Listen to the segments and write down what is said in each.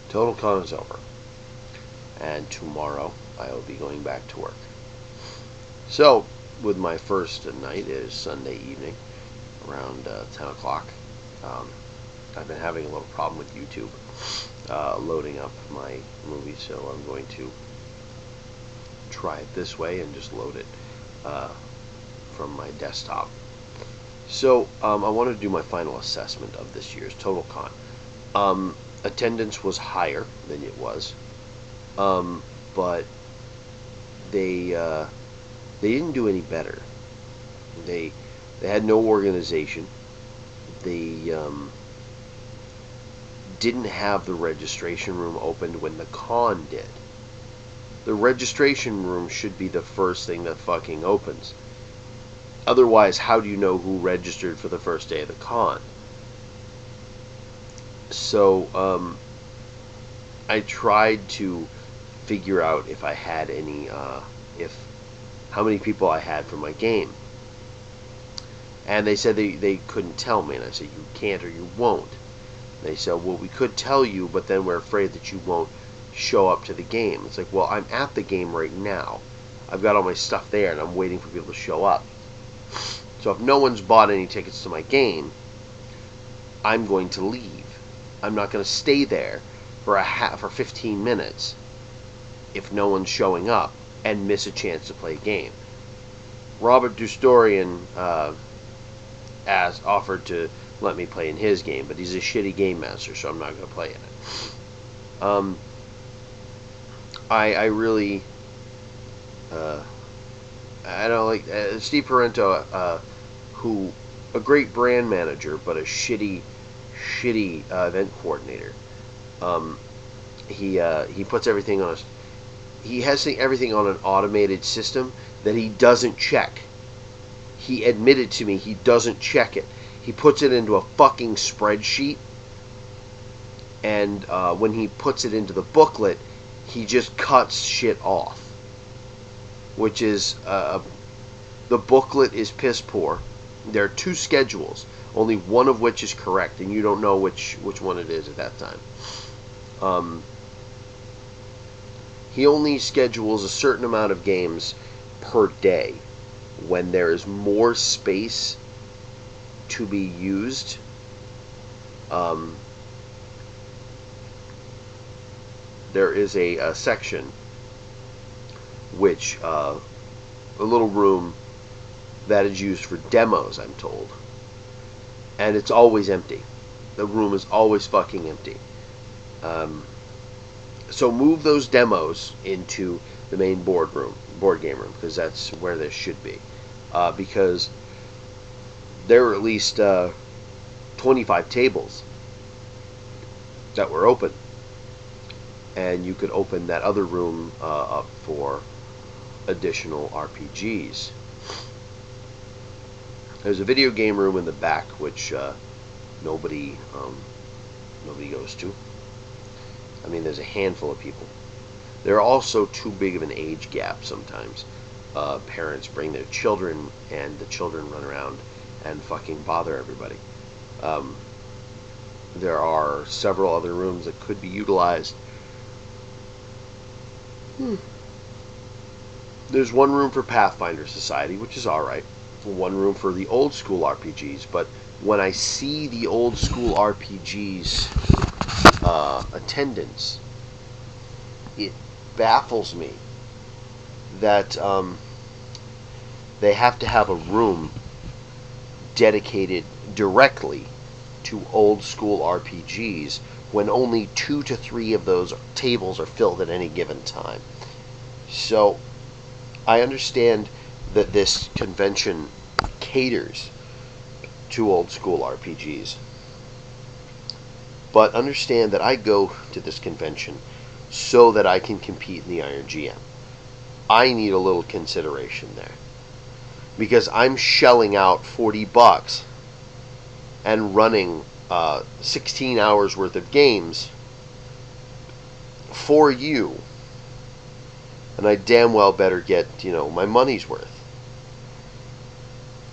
TotalCon is over, and tomorrow I will be going back to work. So, with my first night is Sunday evening, around 10 o'clock. I've been having a little problem with YouTube loading up my movie, so I'm going to try it this way and just load it from my desktop. So, I want to do my final assessment of this year's TotalCon. Attendance was higher than it was, but they didn't do any better. They had no organization. They didn't have the registration room opened when the con did. The registration room should be the first thing that fucking opens. Otherwise, how do you know who registered for the first day of the con? So, I tried to figure out if I had any, how many people I had for my game. And they said they couldn't tell me. And I said, you can't or you won't. They said, well, we could tell you, but then we're afraid that you won't show up to the game. It's like, well, I'm at the game right now. I've got all my stuff there, and I'm waiting for people to show up. So if no one's bought any tickets to my game, I'm going to leave. I'm not going to stay there for 15 minutes if no one's showing up and miss a chance to play a game. Robert Dustorian offered to let me play in his game, but he's a shitty game master, so I'm not going to play in it. I really, I don't like Steve Parento, who a great brand manager, but a shitty event coordinator. He puts everything on he has everything on an automated system that he doesn't check. He admitted to me he doesn't check it. He puts it into a fucking spreadsheet, and when he puts it into the booklet, he just cuts shit off. Which is, the booklet is piss poor. There are 2 schedules, only one of which is correct, and you don't know which one it is at that time. He only schedules a certain amount of games per day. When there is more space to be used, there is a section which a little room that is used for demos, I'm told, and it's always empty. The room is always fucking empty. So move those demos into the main board game room, because that's where this should be. Because there were at least 25 tables that were open, and you could open that other room up for additional RPGs. There's a video game room in the back, which nobody goes to. I mean, there's a handful of people. They're also too big of an age gap sometimes. Parents bring their children, and the children run around and fucking bother everybody. There are several other rooms that could be utilized. There's one room for Pathfinder Society, which is alright. One room for the old school RPGs, but when I see the old school RPGs attendance, it baffles me that they have to have a room dedicated directly to old school RPGs when only 2 to 3 of those tables are filled at any given time. So I understand that this convention caters to old school RPGs, but understand that I go to this convention so that I can compete in the Iron GM. I need a little consideration there, because I'm shelling out $40 and running 16 hours worth of games for you, and I damn well better get my money's worth.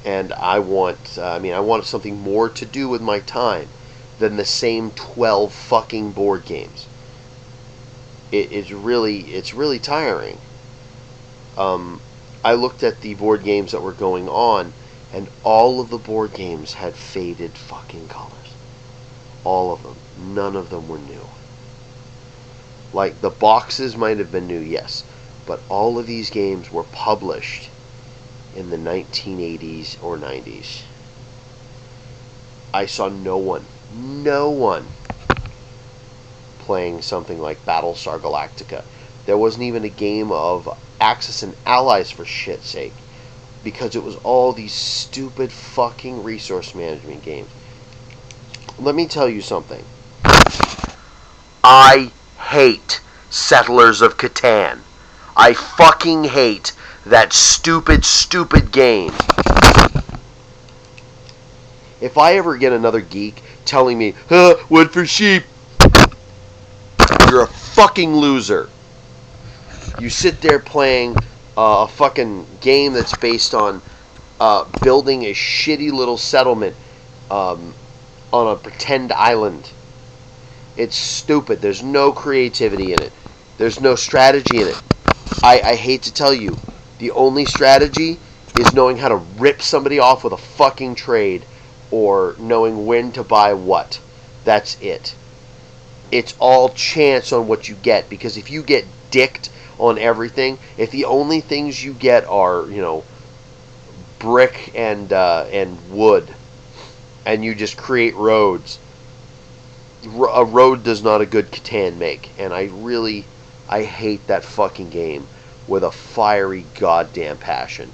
And I want something more to do with my time than the same 12 fucking board games. it's really tiring. Um, I looked at the board games that were going on, and all of the board games had faded fucking colors. All of them. None of them were new. Like, the boxes might have been new, yes, but all of these games were published in the 1980s or 90s. I saw no one playing something like Battlestar Galactica. There wasn't even a game of Axis and Allies, for shit's sake, because it was all these stupid fucking resource management games. Let me tell you something. I hate Settlers of Catan. I fucking hate that stupid game. If I ever get another geek telling me, wood for sheep, you're a fucking loser. You sit there playing a fucking game that's based on building a shitty little settlement on a pretend island. It's stupid. There's no creativity in it. There's no strategy in it. I hate to tell you, the only strategy is knowing how to rip somebody off with a fucking trade, or knowing when to buy what. That's it. It's all chance on what you get, because if you get dicked on everything, if the only things you get are, brick and wood, and you just create roads, a road does not a good Catan make. And I hate that fucking game with a fiery goddamn passion.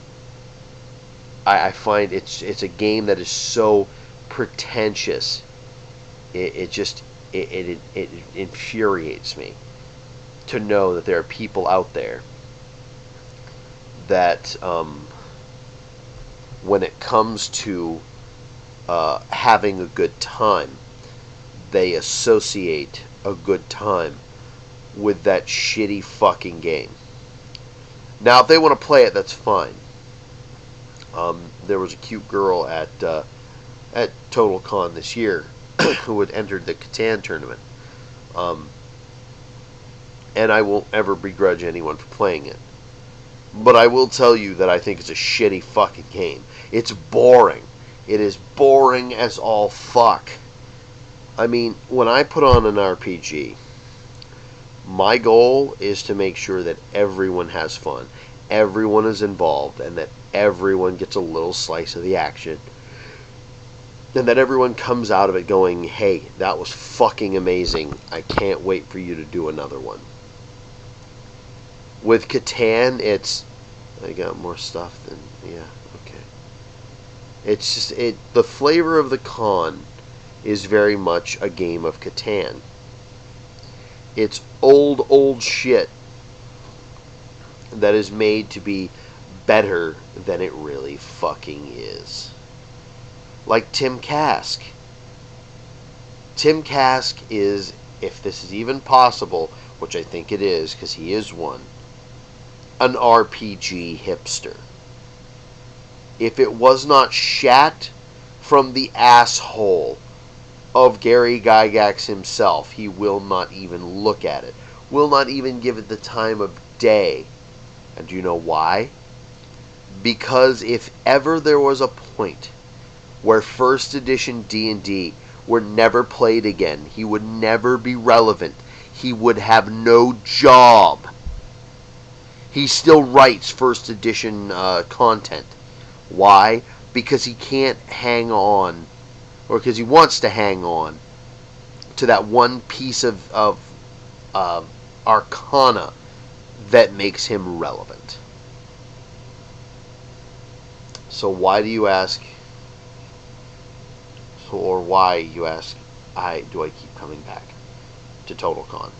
I find it's a game that is so pretentious. It infuriates me to know that there are people out there that, when it comes to having a good time, they associate a good time with that shitty fucking game. Now, if they want to play it, that's fine. There was a cute girl at TotalCon this year who had entered the Catan tournament. And I won't ever begrudge anyone for playing it. But I will tell you that I think it's a shitty fucking game. It's boring. It is boring as all fuck. I mean, when I put on an RPG, my goal is to make sure that everyone has fun, everyone is involved, and that everyone gets a little slice of the action. And that everyone comes out of it going, hey, that was fucking amazing. I can't wait for you to do another one. With Catan, I got more stuff than, yeah, okay. It's just, the flavor of the con is very much a game of Catan. It's old shit that is made to be better than it really fucking is. Like Tim Kask. Tim Kask is, if this is even possible, which I think it is, because he is one, an RPG hipster. If it was not shat from the asshole of Gary Gygax himself, he will not even look at it. Will not even give it the time of day. And do you know why? Because if ever there was a point where first edition D&D were never played again, he would never be relevant. He would have no job. He still writes first edition content. Why? Because he can't hang on, or because he wants to hang on to that one piece of arcana that makes him relevant. So why do you ask, or why, you ask, do I keep coming back to TotalCon?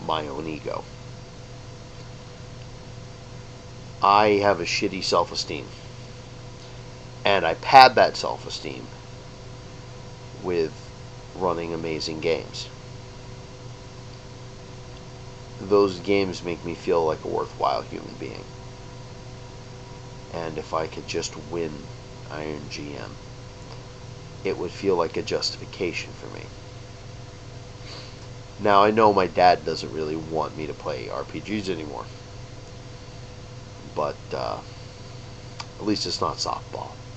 My own ego. I have a shitty self-esteem. And I pad that self-esteem with running amazing games. Those games make me feel like a worthwhile human being. And if I could just win Iron GM, it would feel like a justification for me. Now, I know my dad doesn't really want me to play RPGs anymore, but at least it's not softball.